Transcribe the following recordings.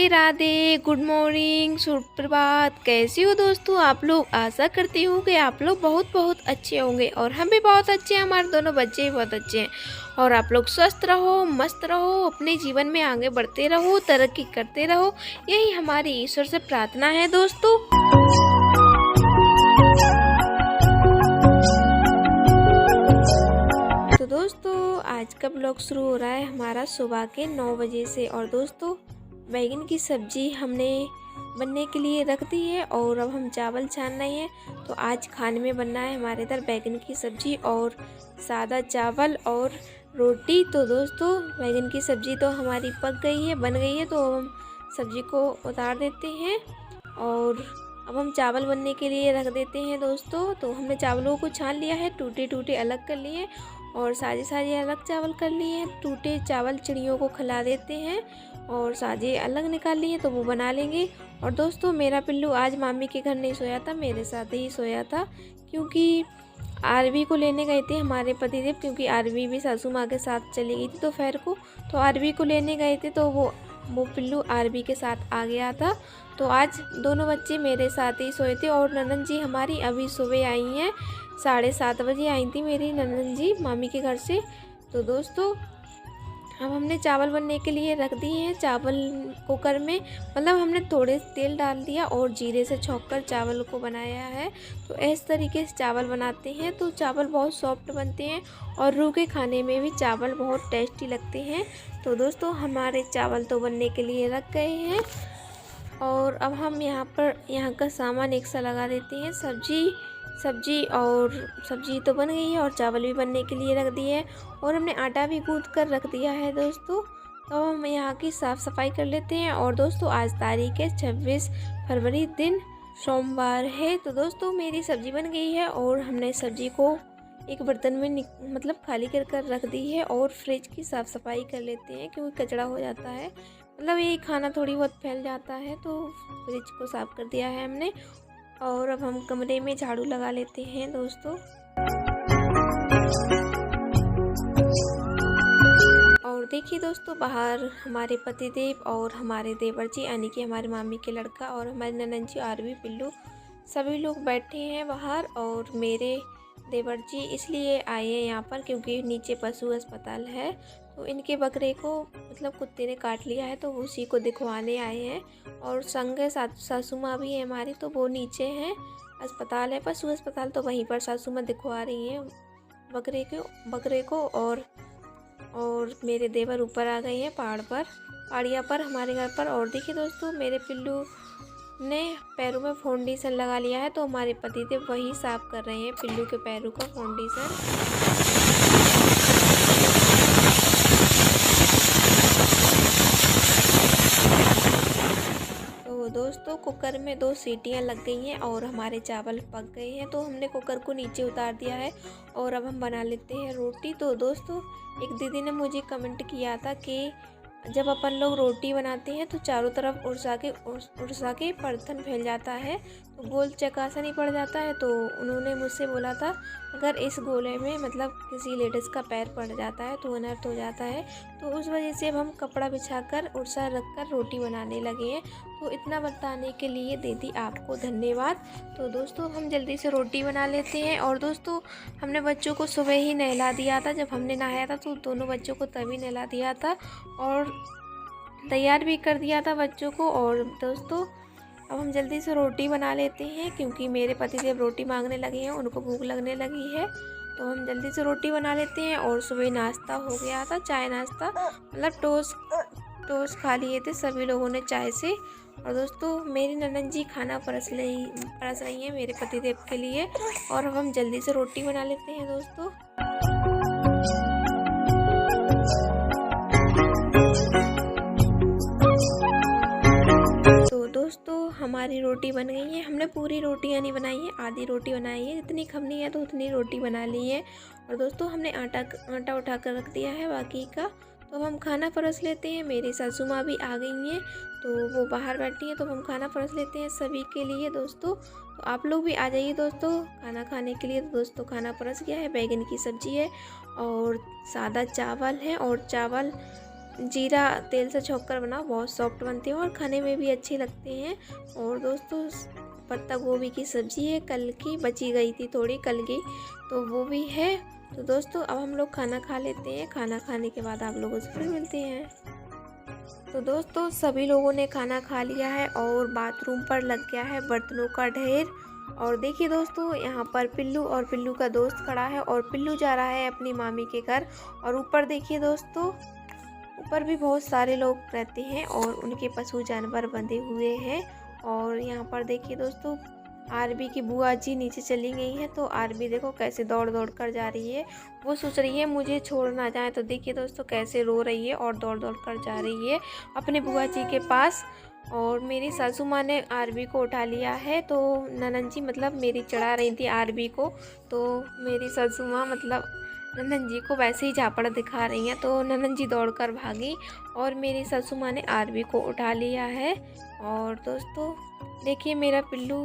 Radhe Radhe, good morning, सुप्रभात। कैसी हो दोस्तों आप लोग? आशा करती हूँ कि आप लोग बहुत बहुत अच्छे होंगे और हम भी बहुत अच्छे हैं। हमारे दोनों बच्चे भी बहुत अच्छे हैं और आप लोग स्वस्थ रहो, मस्त रहो, अपने जीवन में आगे बढ़ते रहो, तरक्की करते रहो। यही हमारी ईश्वर से प्रार्थना है दोस्तों। तो दोस्तों आज का ब्लॉग शुरू हो रहा है हमारा सुबह के 9 बजे से। और दोस्तों बैगन की सब्जी हमने बनने के लिए रख दी है और अब हम चावल छान रहे हैं। तो आज खाने में बनना है हमारे इधर बैगन की सब्जी और सादा चावल और रोटी। तो दोस्तों बैगन की सब्जी तो हमारी पक गई है, बन गई है। तो अब हम सब्जी को उतार देते हैं और अब हम चावल बनने के लिए रख देते हैं दोस्तों। तो हमने चावलों को छान लिया है, टूटे टूटे अलग कर लिए और साजे साजे अलग चावल कर लिए हैं। टूटे चावल चिड़ियों को खिला देते हैं और साजे अलग निकाल लिए तो वो बना लेंगे। और दोस्तों मेरा पिल्लू आज मामी के घर नहीं सोया था, मेरे साथ ही सोया था, क्योंकि आरवी को लेने गए थे हमारे पतिदेव। क्योंकि आरवी भी सासू माँ के साथ चली गई थी दोपहर को, तो आरवी को लेने गए थे। तो वो पिल्लू आरवी के साथ आ गया था। तो आज दोनों बच्चे मेरे साथ ही सोए थे। और ननद जी हमारी अभी सुबह आई हैं, 7:30 बजे आई थी मेरी ननद जी मामी के घर से। तो दोस्तों अब हमने चावल बनने के लिए रख दिए हैं। चावल कुकर में मतलब हमने थोड़े तेल डाल दिया और जीरे से छौंक चावल को बनाया है। तो इस तरीके से चावल बनाते हैं तो चावल बहुत सॉफ्ट बनते हैं और रूह के खाने में भी चावल बहुत टेस्टी लगते हैं। तो दोस्तों हमारे चावल तो बनने के लिए रख गए हैं और अब हम यहाँ का सामान एक सा लगा देते हैं। सब्जी तो बन गई है और चावल भी बनने के लिए रख दिए है और हमने आटा भी गूँथ कर रख दिया है दोस्तों। तो हम यहाँ की साफ़ सफाई कर लेते हैं। और दोस्तों आज तारीख है 26 फरवरी, दिन सोमवार है। तो दोस्तों मेरी सब्ज़ी बन गई है और हमने सब्ज़ी को एक बर्तन में मतलब खाली कर रख दी है और फ्रिज की साफ़ सफाई कर लेते हैं, क्योंकि कचरा हो जाता है, मतलब ये खाना थोड़ी बहुत फैल जाता है। तो फ्रिज को साफ़ कर दिया है हमने और अब हम कमरे में झाड़ू लगा लेते हैं दोस्तों। और देखिए दोस्तों बाहर हमारे पतिदेव और हमारे देवर जी यानी कि हमारे मामी के लड़का और हमारी ननद जी आरवी पिल्लू सभी लोग बैठे हैं बाहर। और मेरे देवर जी इसलिए आए हैं यहाँ पर क्योंकि नीचे पशु अस्पताल है, तो इनके बकरे को मतलब कुत्ते ने काट लिया है, तो उसी को दिखवाने आए हैं। और संग सासू माँ भी है हमारी, तो वो नीचे हैं, अस्पताल है पशु अस्पताल, तो वहीं पर सासू माँ दिखवा रही हैं बकरे को। और मेरे देवर ऊपर आ गए हैं पहाड़िया पर हमारे घर पर। और देखिए दोस्तों मेरे पिल्लू ने पैरों में फाउंडेशन लगा लिया है, तो हमारे पतिदेव वही साफ कर रहे हैं पिल्लू के पैरों का फाउंडेशन। तो दोस्तों कुकर में 2 सीटियां लग गई हैं और हमारे चावल पक गए हैं, तो हमने कुकर को नीचे उतार दिया है और अब हम बना लेते हैं रोटी। तो दोस्तों एक दीदी ने मुझे कमेंट किया था कि जब अपन लोग रोटी बनाते हैं तो चारों तरफ उड़सा के बर्तन फैल जाता है, तो गोल चकासा नहीं पड़ जाता है। तो उन्होंने मुझसे बोला था अगर इस गोले में मतलब किसी लेडीज़ का पैर पड़ जाता है तो अनर्थ हो जाता है। तो उस वजह से अब हम कपड़ा बिछाकर उड़सा रखकर रोटी बनाने लगे हैं। तो इतना बताने के लिए दीदी आपको धन्यवाद। तो दोस्तों हम जल्दी से रोटी बना लेते हैं। और दोस्तों हमने बच्चों को सुबह ही नहला दिया था, जब हमने नहाया था तो दोनों बच्चों को तभी नहला दिया था और तैयार भी कर दिया था बच्चों को। और दोस्तों अब हम जल्दी से रोटी बना लेते हैं क्योंकि मेरे पतिदेव रोटी मांगने लगे हैं, उनको भूख लगने लगी है। तो हम जल्दी से रोटी बना लेते हैं। और सुबह नाश्ता हो गया था, चाय नाश्ता मतलब टोस्ट खा लिए थे सभी लोगों ने चाय से। और दोस्तों मेरी ननद जी खाना परस रही हैं मेरे पतिदेव के लिए। और अब हम जल्दी से रोटी बना लेते हैं दोस्तों। तो दोस्तों हमारी रोटी बन गई है। हमने पूरी रोटियां नहीं बनाई है, आधी रोटी बनाई है, जितनी खमनी है तो उतनी रोटी बना ली है। और दोस्तों हमने आटा उठा कर रख दिया है बाकी का। तो हम खाना परोस लेते हैं। मेरी सासू माँ भी आ गई हैं, तो वो बाहर बैठी हैं, तो हम खाना परोस लेते हैं सभी के लिए दोस्तों। तो आप लोग भी आ जाइए दोस्तों खाना खाने के लिए। तो दोस्तों खाना परोस गया है, बैगन की सब्जी है और सादा चावल है और चावल जीरा तेल से छौंक कर बनाओ, बहुत सॉफ्ट बनती है और खाने में भी अच्छी लगती हैं। और दोस्तों पत्ता गोभी की सब्ज़ी है, कल की बची गई थी थोड़ी कल की, तो वो भी है। तो दोस्तों अब हम लोग खाना खा लेते हैं, खाना खाने के बाद आप लोगों से फिर मिलते हैं। तो दोस्तों सभी लोगों ने खाना खा लिया है और बाथरूम पर लग गया है बर्तनों का ढेर। और देखिए दोस्तों यहाँ पर पिल्लू और पिल्लू का दोस्त खड़ा है और पिल्लू जा रहा है अपनी मामी के घर। और ऊपर देखिए दोस्तों, ऊपर भी बहुत सारे लोग रहते हैं और उनके पशु जानवर बंधे हुए हैं। और यहाँ पर देखिए दोस्तों, आरबी की बुआ जी नीचे चली गई है, तो आरबी देखो कैसे दौड़ दौड़ कर जा रही है। वो सोच रही है मुझे छोड़ ना जाए, तो देखिए दोस्तों कैसे रो रही है और दौड़ दौड़ कर जा रही है अपने बुआ जी के पास। और मेरी सासू माँ ने आरबी को उठा लिया है, तो ननन जी मतलब मेरी चढ़ा रही थी आरबी को, तो मेरी सासू माँ मतलब ननन जी को वैसे ही झापड़ दिखा रही हैं, तो ननन जी दौड़कर भागी और मेरी सासू माँ ने आरबी को उठा लिया है। और दोस्तों देखिए मेरा पिल्लू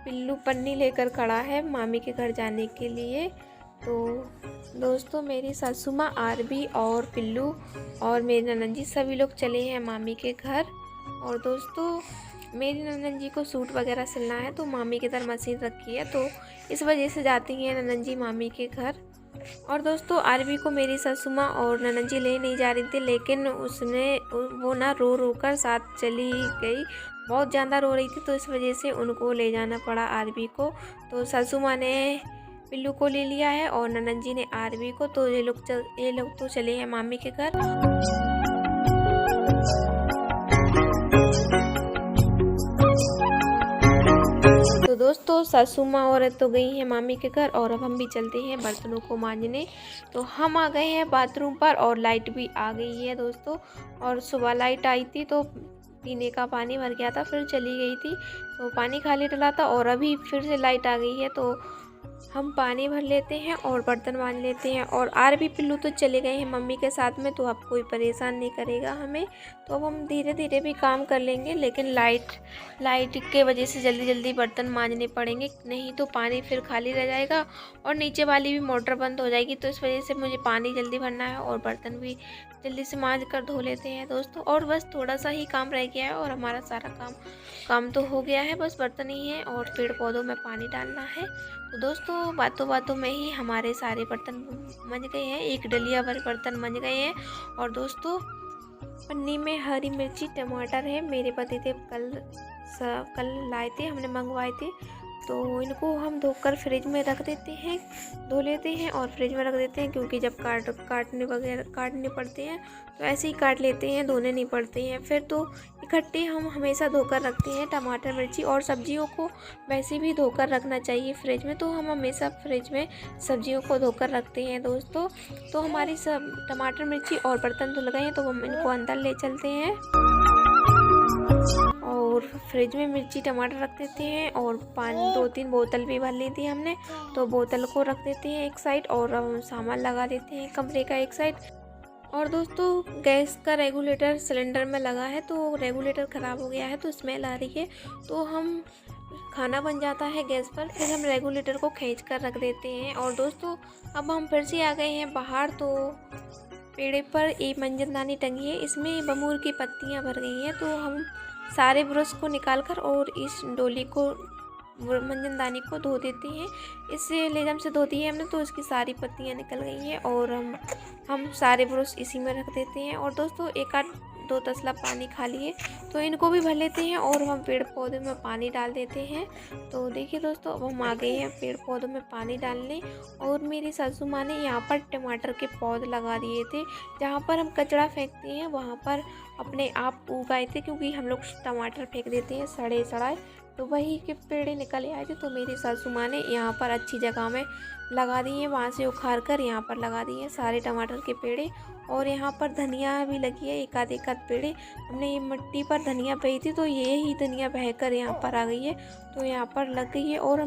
पिल्लू पन्नी लेकर खड़ा है मामी के घर जाने के लिए। तो दोस्तों मेरी सासू माँ, आरबी और पिल्लू और मेरी ननन जी सभी लोग चले हैं मामी के घर। और दोस्तों मेरी ननन जी को सूट वगैरह सिलना है, तो मामी की तरह मशीन रखी है, तो इस वजह से जाती हैं ननन जी मामी के घर। और दोस्तों आरबी को मेरी सासू माँ और ननन जी ले नहीं जा रही थी, लेकिन वो ना रो रो कर साथ चली गई, बहुत ज़्यादा रो रही थी, तो इस वजह से उनको ले जाना पड़ा आरबी को। तो सासू माँ ने पिल्लू को ले लिया है और ननन जी ने आरबी को, तो ये लोग तो चले हैं मामी के घर। तो दोस्तों सासू माँ औरत तो गई हैं मामी के घर और अब हम भी चलते हैं बर्तनों को मांजने। तो हम आ गए हैं बाथरूम पर और लाइट भी आ गई है दोस्तों। और सुबह लाइट आई थी तो पीने का पानी भर गया था, फिर चली गई थी, तो पानी खाली डला था और अभी फिर से लाइट आ गई है, तो हम पानी भर लेते हैं और बर्तन मांज लेते हैं। और आरबी पिल्लू तो चले गए हैं मम्मी के साथ में, तो अब कोई परेशान नहीं करेगा हमें, तो अब हम धीरे धीरे भी काम कर लेंगे। लेकिन लाइट के वजह से जल्दी जल्दी बर्तन मांजने पड़ेंगे, नहीं तो पानी फिर खाली रह जाएगा और नीचे वाली भी मोटर बंद हो जाएगी, तो इस वजह से मुझे पानी जल्दी भरना है और बर्तन भी जल्दी से मांज कर धो लेते हैं दोस्तों। और बस थोड़ा सा ही काम रह गया है और हमारा सारा काम तो हो गया है, बस बर्तन ही है और पेड़ पौधों में पानी डालना है। तो दोस्तों बातों बातों में ही हमारे सारे बर्तन मंज गए हैं, एक डलिया भर बर्तन मंज गए हैं। और दोस्तों पन्नी में हरी मिर्ची टमाटर है, मेरे पति थे कल लाए थे, हमने मंगवाए थे, तो इनको हम धोकर फ्रिज में रख देते हैं, धो लेते हैं और फ्रिज में रख देते हैं, क्योंकि जब काटने पड़ते हैं तो ऐसे ही काट लेते हैं, धोने नहीं पड़ते हैं। फिर तो इकट्ठे हम हमेशा धोकर रखते हैं टमाटर मिर्ची, और सब्जियों को वैसे भी धोकर रखना चाहिए फ्रिज में, तो हम हमेशा फ्रिज में सब्जियों को धोकर रखते हैं दोस्तों। तो हमारी सब टमाटर मिर्ची और बर्तन धुल गए हैं, तो हम इनको अंदर ले चलते हैं और फ्रिज में मिर्ची टमाटर रख देते हैं। और पानी 2-3 बोतल भी भर ली थी हमने, तो बोतल को रख देते हैं एक साइड और हम सामान लगा देते हैं कमरे का एक साइड। और दोस्तों गैस का रेगुलेटर सिलेंडर में लगा है, तो रेगुलेटर ख़राब हो गया है, तो स्मेल आ रही है, तो हम खाना बन जाता है गैस पर, फिर हम रेगुलेटर को खींच कर रख देते हैं। और दोस्तों अब हम फिर से आ गए हैं बाहर, तो पेड़ पर एक मंजनदानी टंगी है, इसमें बमूर की पत्तियां भर गई हैं, तो हम सारे ब्रश को निकालकर और इस डोली को मंजनदानी को धो देते हैं। इससे लेजम से धोती है हमने, तो इसकी सारी पत्तियां निकल गई हैं और हम सारे ब्रश इसी में रख देते हैं। और दोस्तों 1-2 तसला पानी खाली है, तो इनको भी भर लेते हैं और हम पेड़ पौधों में पानी डाल देते हैं। तो देखिए दोस्तों अब हम आ गए हैं पेड़ पौधों में पानी डालने, और मेरी सासू माँ ने यहाँ पर टमाटर के पौधे लगा दिए थे, जहाँ पर हम कचरा फेंकते हैं वहाँ पर अपने आप उगाए थे, क्योंकि हम लोग टमाटर फेंक देते हैं सड़े सड़ाए, तो वही के पेड़ निकल आए थे। तो मेरी सासू माँ ने यहाँ पर अच्छी जगह में लगा दिए हैं, वहाँ से उखाड़ कर यहाँ पर लगा दिए हैं सारे टमाटर के पेड़े। और यहाँ पर धनिया भी लगी है, एक आध पेड़े, हमने ये मिट्टी पर धनिया बोई थी, तो ये ही धनिया बहकर यहाँ पर आ गई है, तो यहाँ पर लग गई है। और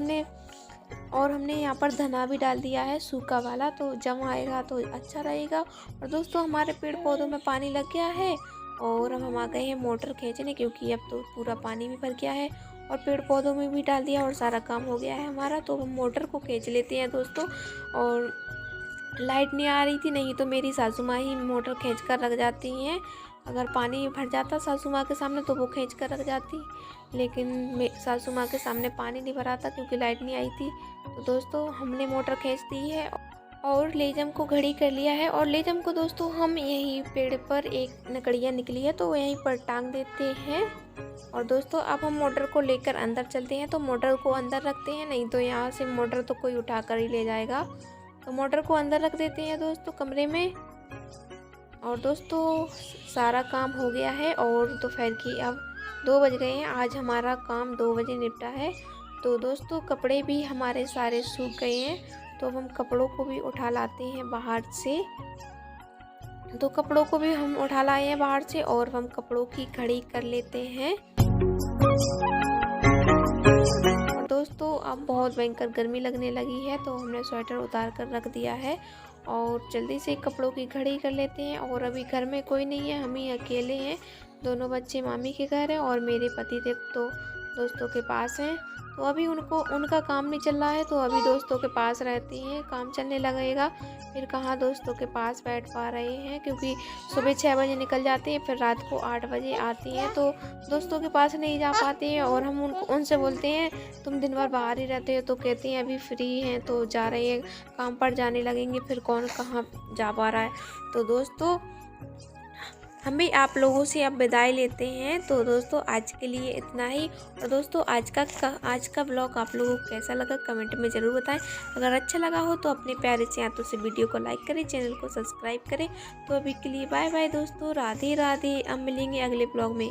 हमने यहाँ पर धना भी डाल दिया है सूखा वाला, तो जम आएगा तो अच्छा रहेगा। और दोस्तों हमारे पेड़ पौधों में पानी लग गया है और अब हम आ गए हैं मोटर खींचने, क्योंकि अब तो पूरा पानी भी भर गया है और पेड़ पौधों में भी डाल दिया और सारा काम हो गया है हमारा। तो हम मोटर को खींच लेते हैं दोस्तों। और लाइट नहीं आ रही थी, नहीं तो मेरी सासू माँ ही मोटर खींच कर रख जाती हैं। अगर पानी भर जाता सासू माँ के सामने तो वो खींच कर रख जाती, लेकिन सासू माँ के सामने पानी नहीं भरा था क्योंकि लाइट नहीं आई थी। तो दोस्तों हमने मोटर खींच दी है और लेजम को घड़ी कर लिया है। और लेजम को दोस्तों हम यहीं पेड़ पर एक लकड़ियाँ निकली है तो यहीं पर टांग देते हैं। और दोस्तों अब हम मोटर को लेकर अंदर चलते हैं। तो मोटर को अंदर रखते हैं, नहीं तो यहाँ से मोटर तो कोई उठा कर ही ले जाएगा। तो मोटर को अंदर रख देते हैं दोस्तों कमरे में। और दोस्तों सारा काम हो गया है और दोपहर की अब 2 बज गए हैं। आज हमारा काम 2 बजे निपटा है। तो दोस्तों कपड़े भी हमारे सारे सूख गए हैं, तो अब हम कपड़ों को भी उठा लाते हैं बाहर से। तो कपड़ों को भी हम उठा लाए हैं बाहर से और हम कपड़ों की घड़ी कर लेते हैं। और दोस्तों अब बहुत भयंकर गर्मी लगने लगी है, तो हमने स्वेटर उतार कर रख दिया है और जल्दी से कपड़ों की घड़ी कर लेते हैं। और अभी घर में कोई नहीं है, हम ही अकेले हैं। दोनों बच्चे मामी के घर हैं और मेरे पतिदेव तो दोस्तों के पास हैं। तो अभी उनका काम नहीं चल रहा है, तो अभी दोस्तों के पास रहती हैं। काम चलने लगेगा फिर कहाँ दोस्तों के पास बैठ पा रहे हैं, क्योंकि सुबह 6 बजे निकल जाते हैं, फिर रात को 8 बजे आती हैं। तो दोस्तों के पास नहीं जा पाते हैं और हम उनसे बोलते हैं तुम दिन भर बाहर ही रहते हो, तो कहते हैं अभी फ्री हैं तो जा रहे हैं, काम पर जाने लगेंगे फिर कौन कहाँ जा पा रहा है। तो दोस्तों हम भी आप लोगों से अब विदाई लेते हैं। तो दोस्तों आज के लिए इतना ही। और दोस्तों आज का ब्लॉग आप लोगों को कैसा लगा कमेंट में ज़रूर बताएं। अगर अच्छा लगा हो तो अपने प्यारे से हाथों से वीडियो को लाइक करें, चैनल को सब्सक्राइब करें। तो अभी के लिए बाय बाय दोस्तों, राधे राधे। अब मिलेंगे अगले ब्लॉग में।